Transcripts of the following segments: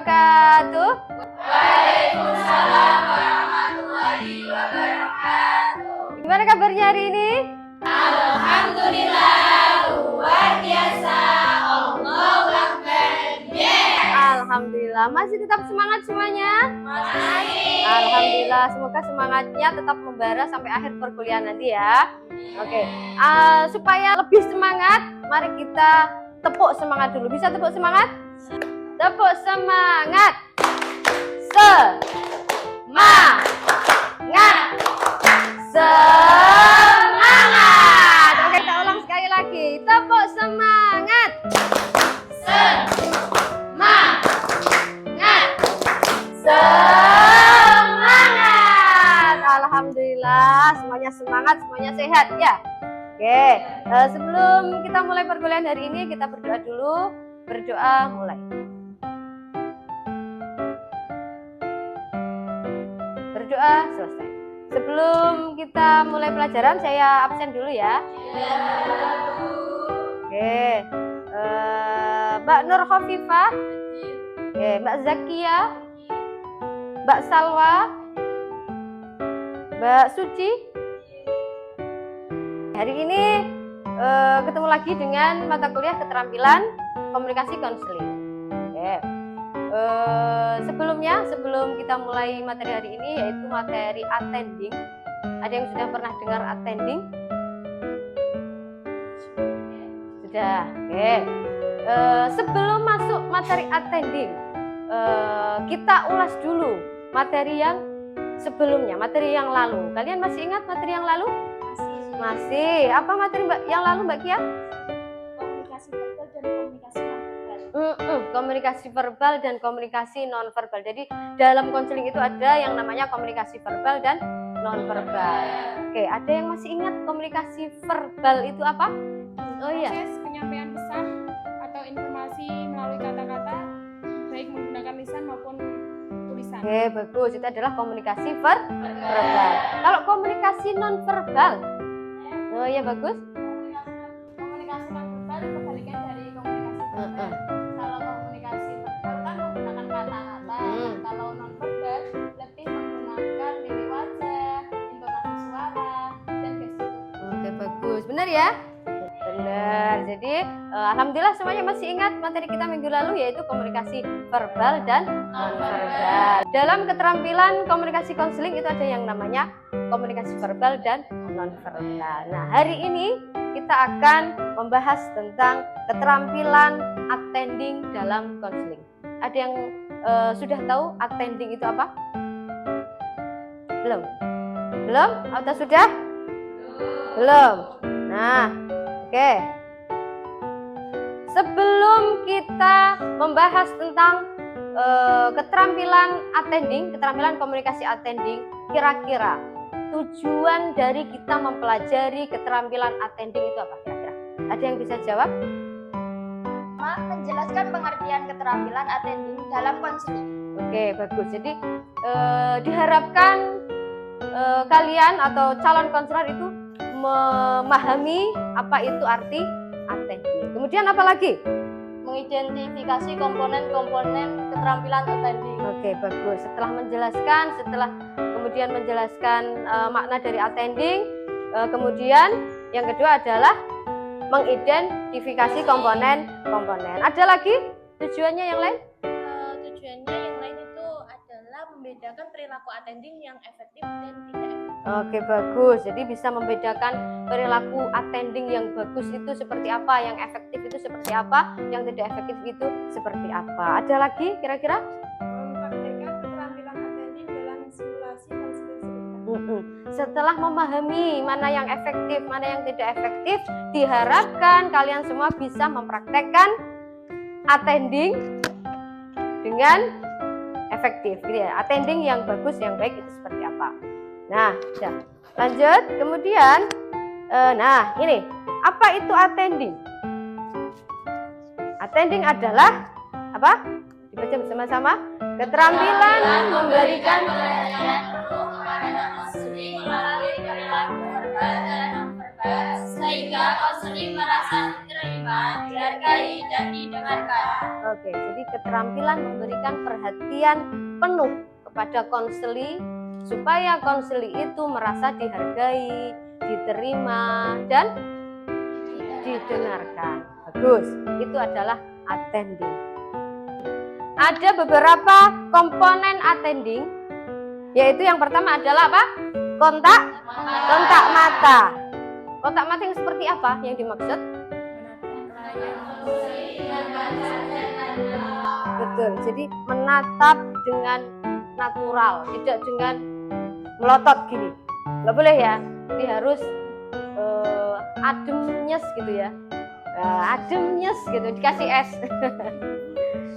wabarakatuh. Waalaikumsalam warahmatullahi wabarakatuh. Gimana kabarnya hari ini? Alhamdulillah, luar biasa. Allahu Akbar. Alhamdulillah, masih tetap semangat semuanya? Masih. Alhamdulillah, semoga semangatnya tetap membara sampai akhir perkuliahan nanti ya. Oke, supaya lebih semangat, mari kita tepuk semangat dulu. Bisa tepuk semangat? Tepuk semangat. Semangat. Semangat. Oke, kita ulang sekali lagi. Tepuk semangat. Semangat. Alhamdulillah, semuanya semangat, semuanya sehat ya. Oke, sebelum kita mulai perkuliahan hari ini, kita berdoa dulu. Berdoa mulai. Berdoa selesai. Sebelum kita mulai pelajaran, saya absen dulu ya. Oke, Mbak Nur Khofifah, oke, Mbak Zakia, Mbak Salwa, Mbak Suci. Hari ini ketemu lagi dengan mata kuliah keterampilan komunikasi konseling. Oke. Sebelum kita mulai materi hari ini, yaitu materi attending. Ada yang sudah pernah dengar attending? Sudah. Oke. Sebelum masuk materi attending, kita ulas dulu materi yang sebelumnya, materi yang lalu. Kalian masih ingat materi yang lalu? Masih. Apa materi yang lalu Mbak Kia? Komunikasi verbal dan komunikasi nonverbal. Komunikasi verbal dan komunikasi nonverbal. Jadi dalam konseling itu ada yang namanya komunikasi verbal dan nonverbal. Oke, ada yang masih ingat komunikasi verbal itu apa? Oh iya. Proses penyampaian pesan atau informasi melalui kata-kata, baik menggunakan lisan maupun tulisan. Oke, bagus. Itu adalah komunikasi verbal. Kalau komunikasi nonverbal, oh iya bagus. Komunikasi nonverbal kebalikan dari komunikasi verbal. Kalau komunikasi verbal kan menggunakan kata-kata, kalau nonverbal lebih menggunakan mimik wajah, intonasi suara, dan gestur. Oke, bagus. Benar ya? Benar. Jadi alhamdulillah semuanya masih ingat materi kita minggu lalu, yaitu komunikasi verbal dan nonverbal. Dalam keterampilan komunikasi konseling itu ada yang namanya komunikasi verbal dan nonverbal. Nah, hari ini kita akan membahas tentang keterampilan attending dalam konseling. Ada yang sudah tahu attending itu apa? Belum? Belum? Atau sudah? Belum. Nah, oke. Sebelum kita membahas tentang keterampilan attending, keterampilan komunikasi attending, kira-kira tujuan dari kita mempelajari keterampilan attending itu apa kira-kira? Ada yang bisa jawab? Menjelaskan pengertian keterampilan attending dalam konseling. Oke, bagus. Jadi diharapkan kalian atau calon konselor itu memahami apa itu arti attending. Kemudian apa lagi? Mengidentifikasi komponen-komponen keterampilan attending. Oke, bagus. Setelah kemudian menjelaskan makna dari attending, kemudian yang kedua adalah mengidentifikasi komponen-komponen. Ada lagi tujuannya yang lain? Tujuannya yang lain itu adalah membedakan perilaku attending yang efektif dan tidak efektif. Oke, bagus. Jadi bisa membedakan perilaku attending yang bagus itu seperti apa, yang efektif itu seperti apa, yang tidak efektif itu seperti apa. Ada lagi kira-kira? Mempraktikkan keterampilan attending dalam simulasi konseling sebentar. Setelah memahami mana yang efektif, mana yang tidak efektif, diharapkan kalian semua bisa mempraktekkan attending dengan efektif, gitu ya. Attending yang bagus, yang baik itu seperti apa? Nah, sudah. Lanjut. Kemudian, nah ini, apa itu attending? Attending adalah apa? Dibaca bersama-sama. Keterampilan memberikan Pelajaran penuh kepada konseling melalui perilaku verbal dan nonverbal sehingga konseling merasa diterima. dihargai dan didengarkan. Oke, jadi keterampilan memberikan perhatian penuh kepada konseli supaya konseli itu merasa dihargai, diterima, dan didengarkan. Bagus, itu adalah attending. Ada beberapa komponen attending, yaitu yang pertama adalah apa? Kontak mata. Kontak mata yang seperti apa yang dimaksud? Betul, jadi menatap dengan natural, tidak dengan melotot gini. Nggak boleh ya, jadi harus ademnyes gitu ya. Ademnyes gitu, dikasih es.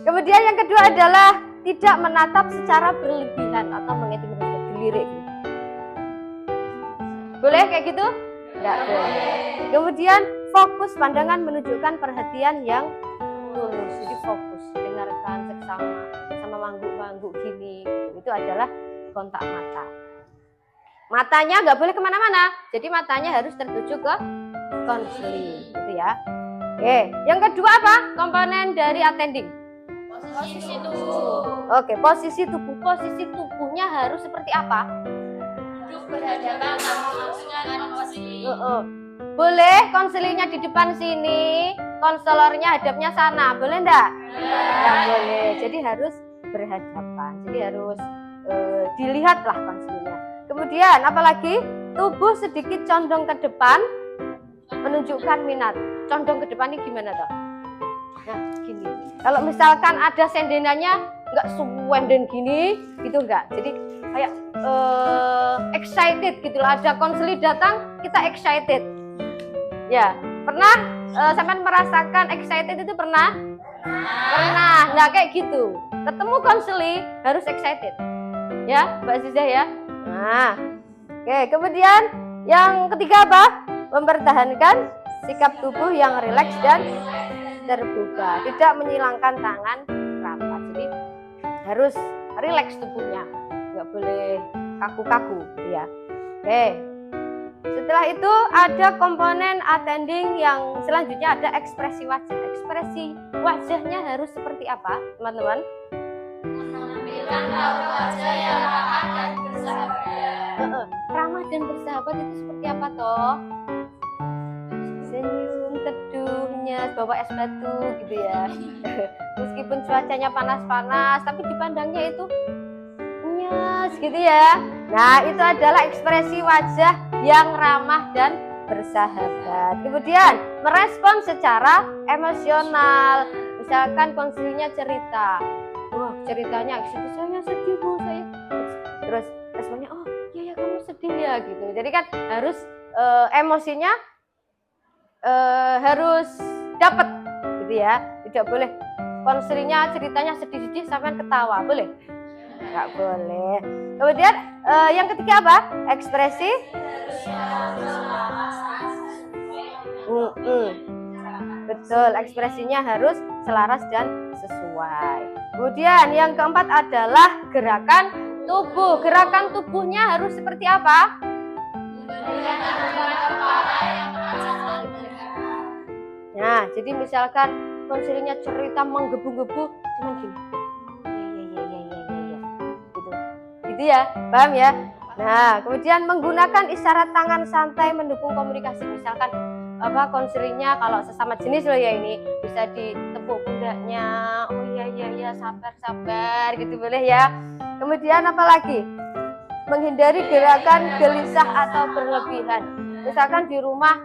Kemudian yang kedua adalah tidak menatap secara berlebihan atau mengintimidasi, dilirik gitu. Boleh kayak gitu? Enggak boleh. Kemudian fokus pandangan menunjukkan perhatian yang tulus. Jadi fokus, dengarkan seksama, sama mangguk-mangguk gini. Itu adalah kontak mata. Matanya nggak boleh kemana-mana. Jadi matanya harus tertuju ke konseling, gitu ya. Oke, yang kedua apa? Komponen dari attending. Posisi tubuh. Oke, posisi tubuh. Posisi tubuhnya harus seperti apa? Berhadapan langsung dengan konseling. Boleh konselingnya di depan sini, konselornya hadapnya sana, boleh enggak? Enggak boleh. Jadi harus berhadapan. Jadi harus dilihatlah konselingnya. Kemudian apalagi tubuh sedikit condong ke depan, menunjukkan minat. Condong ke depan ini gimana toh? Nah, gini. Kalau misalkan ada sendenannya enggak suwenden gini, gitu enggak. Jadi kayak excited gitu loh. Ada konseli datang, kita excited. Ya, pernah sampean merasakan excited itu pernah? Pernah. Nah, kayak gitu. Ketemu konseli harus excited. Ya, Mbak Zizah ya. Nah, oke. Kemudian yang ketiga apa? Mempertahankan sikap tubuh yang rileks dan terbuka, tidak menyilangkan tangan rapat. Jadi harus rileks tubuhnya, nggak boleh kaku-kaku, ya. Oke. Setelah itu ada komponen attending yang selanjutnya ada ekspresi wajah. Ekspresi wajahnya harus seperti apa, teman-teman? Menampilkan raut wajah yang ramah dan bersahabat. Ramah dan bersahabat itu seperti apa toh? Senyum, teduhnya, bawa es batu gitu ya. Meskipun cuacanya panas-panas, tapi dipandangnya itu nyes gitu ya. Nah, itu adalah ekspresi wajah yang ramah dan bersahabat. Kemudian merespon secara emosional. Misalkan konselingnya cerita, wah ceritanya saya sedih bu, saya. Terus responnya, oh iya ya kamu sedih ya gitu. Jadi kan harus emosinya harus dapat gitu ya. Tidak boleh konselingnya ceritanya sedih-sedih sampai ketawa, boleh? Nggak boleh. Kemudian yang ketiga apa? Ekspresi betul, ekspresinya harus selaras dan sesuai. Kemudian yang keempat adalah gerakan tubuh. Gerakan tubuhnya harus seperti apa? Nah, jadi misalkan konselingnya cerita menggebu-gebu cuman gini. Gitu ya, paham ya? Nah, kemudian menggunakan isyarat tangan santai mendukung komunikasi. Misalkan apa konselingnya kalau sesama jenis loh ya, ini bisa ditepuk pundaknya. Oh iya sabar gitu, boleh ya. Kemudian apalagi? Menghindari gerakan gelisah atau berlebihan. Misalkan di rumah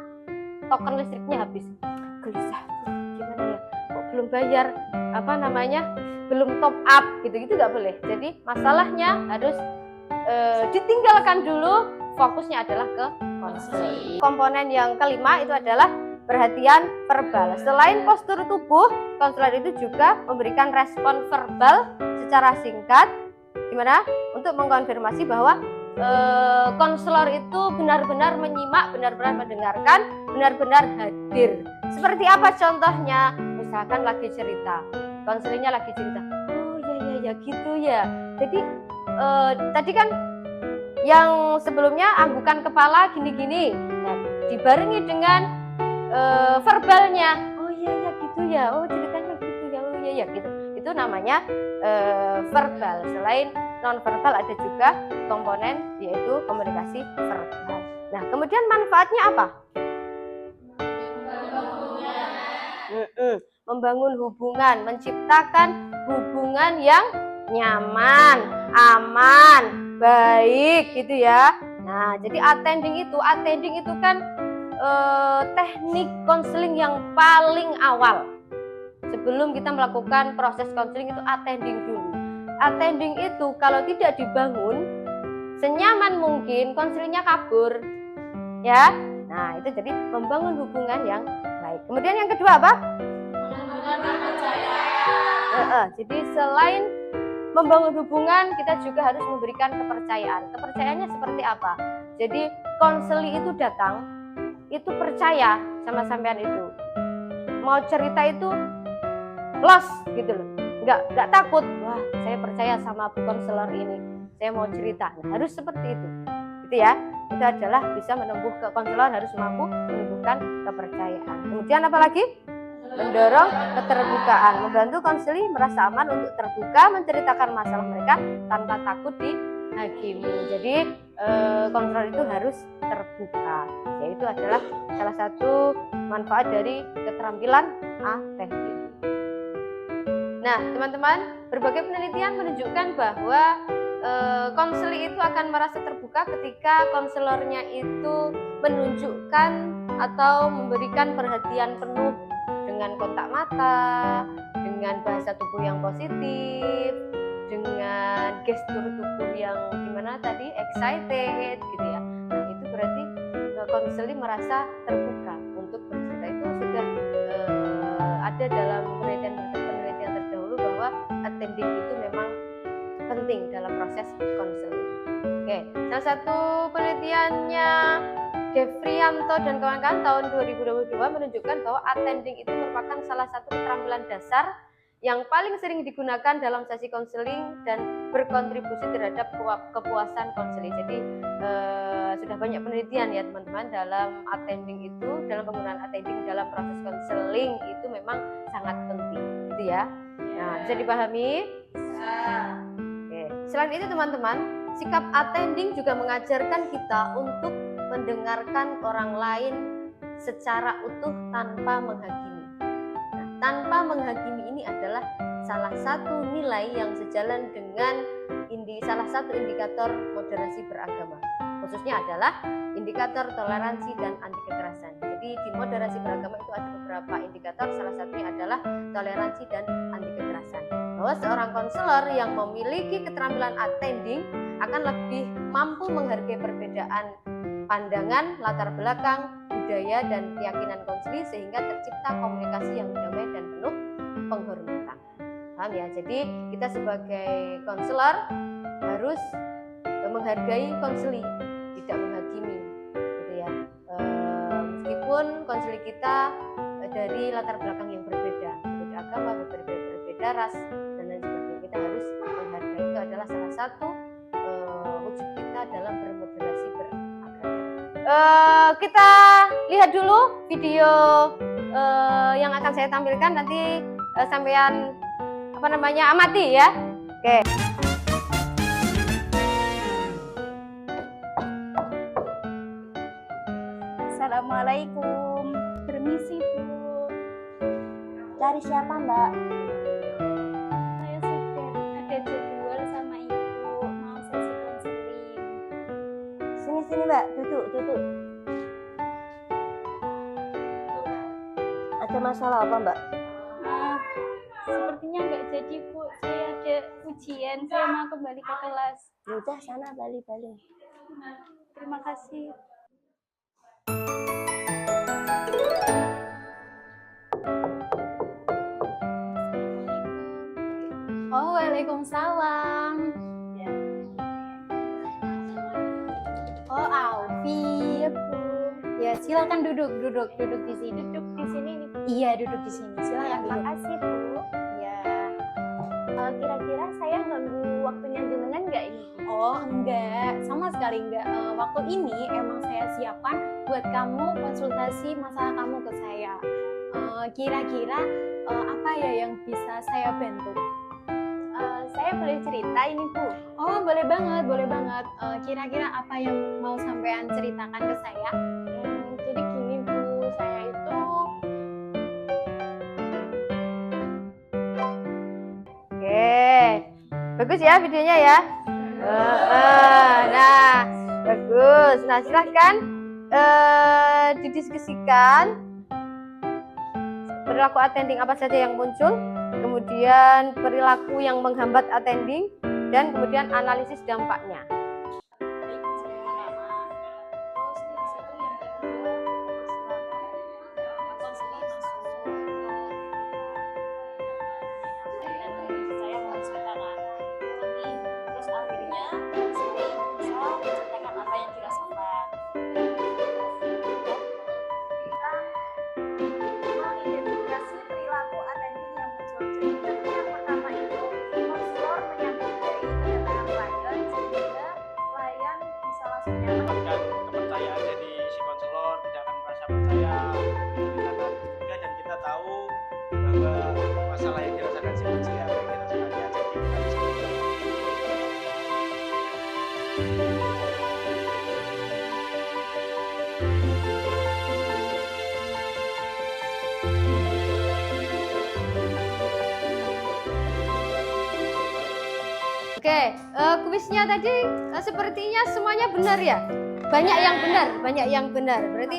token listriknya habis, gelisah gimana ya, kok belum bayar belum top up gitu nggak boleh. Jadi masalahnya harus ditinggalkan dulu, fokusnya adalah ke konseling. Komponen yang kelima itu adalah perhatian verbal. Selain postur tubuh, konselor itu juga memberikan respon verbal secara singkat, gimana? Untuk mengkonfirmasi bahwa konselor itu benar-benar menyimak, benar-benar mendengarkan, benar-benar hadir. Seperti apa contohnya? Misalkan lagi cerita, konselingnya lagi cerita, oh ya gitu ya. Jadi tadi kan yang sebelumnya anggukan kepala gini-gini, nah, dibarengi dengan verbalnya, oh ya, oh ceritanya gitu ya, oh ya gitu. Itu namanya verbal. Selain non verbal ada juga komponen yaitu komunikasi verbal. Nah, kemudian manfaatnya apa? Membangun hubungan, menciptakan hubungan yang nyaman, aman, baik gitu ya. Nah, jadi attending itu kan teknik konseling yang paling awal. Sebelum kita melakukan proses konseling itu attending dulu. Attending itu kalau tidak dibangun senyaman mungkin konselingnya kabur. Ya. Nah, itu jadi membangun hubungan yang baik. Kemudian yang kedua apa? Jadi selain membangun hubungan, kita juga harus memberikan kepercayaan. Kepercayaannya seperti apa? Jadi konseli itu datang, itu percaya sama sampean itu. Mau cerita itu los gitu loh. Enggak takut. Wah, saya percaya sama bu konselor ini. Saya mau cerita. Nah, harus seperti itu. Gitu ya. Itu adalah bisa menumbuh ke konselor harus mampu menumbuhkan kepercayaan. Kemudian apa lagi? Mendorong keterbukaan, membantu konseli merasa aman untuk terbuka menceritakan masalah mereka tanpa takut dihakimi. Jadi konselor itu harus terbuka. Yaitu adalah salah satu manfaat dari keterampilan attending. Nah, teman-teman, berbagai penelitian menunjukkan bahwa konseli itu akan merasa terbuka ketika konselornya itu menunjukkan atau memberikan perhatian penuh dengan kontak mata, dengan bahasa tubuh yang positif, dengan gestur tubuh yang gimana tadi, excited gitu ya. Nah, itu berarti konseli merasa terbuka untuk bercerita. Itu sudah ada dalam penelitian terdahulu bahwa attending itu memang penting dalam proses konseling. Oke, salah satu penelitiannya Devrianto dan kawan-kawan tahun 2022 menunjukkan bahwa attending itu merupakan salah satu keterampilan dasar yang paling sering digunakan dalam sesi konseling dan berkontribusi terhadap kepuasan konseling. Jadi sudah banyak penelitian ya teman-teman dalam attending itu, dalam penggunaan attending dalam proses konseling itu memang sangat penting, gitu ya. Nah, bisa dipahami? Oke. Selain itu teman-teman, sikap attending juga mengajarkan kita untuk mendengarkan orang lain secara utuh tanpa menghakimi. Nah, tanpa menghakimi ini adalah salah satu nilai yang sejalan dengan salah satu indikator moderasi beragama. Khususnya adalah indikator toleransi dan anti kekerasan. Jadi di moderasi beragama itu ada beberapa indikator, salah satunya adalah toleransi dan anti kekerasan. Bahwa seorang konselor yang memiliki keterampilan attending akan lebih mampu menghargai perbedaan pandangan, latar belakang, budaya, dan keyakinan konseli sehingga tercipta komunikasi yang damai dan penuh penghormatan. Paham ya? Jadi kita sebagai konselor harus menghargai konseli, tidak menghakimi, gitu ya. Meskipun konseli kita dari latar belakang yang berbeda agama, berbeda ras, dan lain sebagainya, kita harus menghargai. Itu adalah salah satu wujud kita dalam bermoderasi beragama. Kita lihat dulu video yang akan saya tampilkan, nanti sampean amati ya. Oke. Assalamualaikum. Permisi Bu. Cari siapa Mbak? Saya sudah ada jadwal sama ibu mau sesi konseling. Sini Mbak, duduk. Ada masalah apa Mbak? Sepertinya nggak jadi Bu, saya ada ujian, saya mau kembali ke kelas. Udah sana balik. Terima kasih. Oh, waalaikumsalam. Ya. Oh, Alfi. Iya Bu. Ya, silakan duduk di sini. Duduk di sini nih. Iya, duduk di sini. Silakan duduk. Makasih Bu. Ya. Kira-kira saya ganggu waktunya jenengan nggak ini? Oh, enggak, sama sekali enggak. Waktu ini emang saya siapkan buat kamu konsultasi masalah kamu ke saya. Kira-kira apa ya yang bisa saya bantu? Saya boleh cerita ini Bu. Oh, boleh banget, boleh banget. Kira-kira apa yang mau sampean ceritakan ke saya? Jadi gini Bu, saya itu Oke, bagus ya videonya ya. Nah, bagus. Nah, silahkan didiskusikan perilaku attending apa saja yang muncul, kemudian perilaku yang menghambat attending, dan kemudian analisis dampaknya. Terus akhirnya Siti bisa menceritakan apa yang dirasakan. Kita mengidentifikasi perilaku attending yang muncul. Jadi yang pertama itu konselor menyambut baik kedatangan klien sehingga klien bisa langsung nyaman. mendapatkan kepercayaan dari si konselor, tidak akan merasa percaya, menceritakan juga, dan kita tahu bahwa masalah yang dirasakan si Uci apa yang dirasakannya, jadi kita bisa Oke, kuisnya tadi sepertinya semuanya benar ya? Banyak yang benar, banyak yang benar. Berarti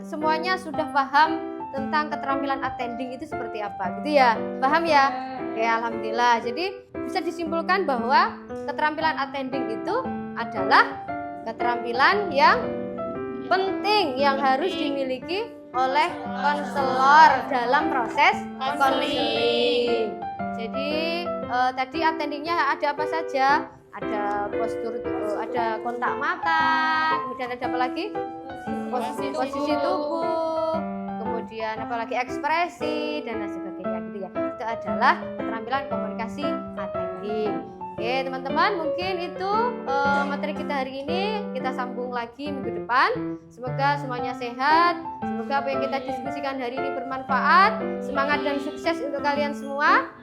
semuanya sudah paham tentang keterampilan attending itu seperti apa, gitu ya? Paham ya? Oke, alhamdulillah. Jadi bisa disimpulkan bahwa keterampilan attending itu adalah keterampilan yang penting yang harus dimiliki oleh konselor dalam proses konseling. Jadi tadi attendingnya ada apa saja? Ada postur, ada kontak mata, kemudian ada apa lagi? Posisi tubuh, kemudian apalagi ekspresi dan lain sebagainya gitu ya. Itu adalah keterampilan komunikasi attending. Oke teman-teman, mungkin itu materi kita hari ini. Kita sambung lagi minggu depan. Semoga semuanya sehat. Semoga apa yang kita diskusikan hari ini bermanfaat. Semangat dan sukses untuk kalian semua.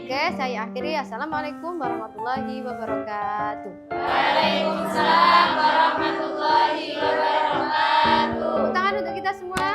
Oke, saya akhiri. Assalamualaikum warahmatullahi wabarakatuh. Waalaikumsalam warahmatullahi wabarakatuh. Tepuk tangan untuk kita semua.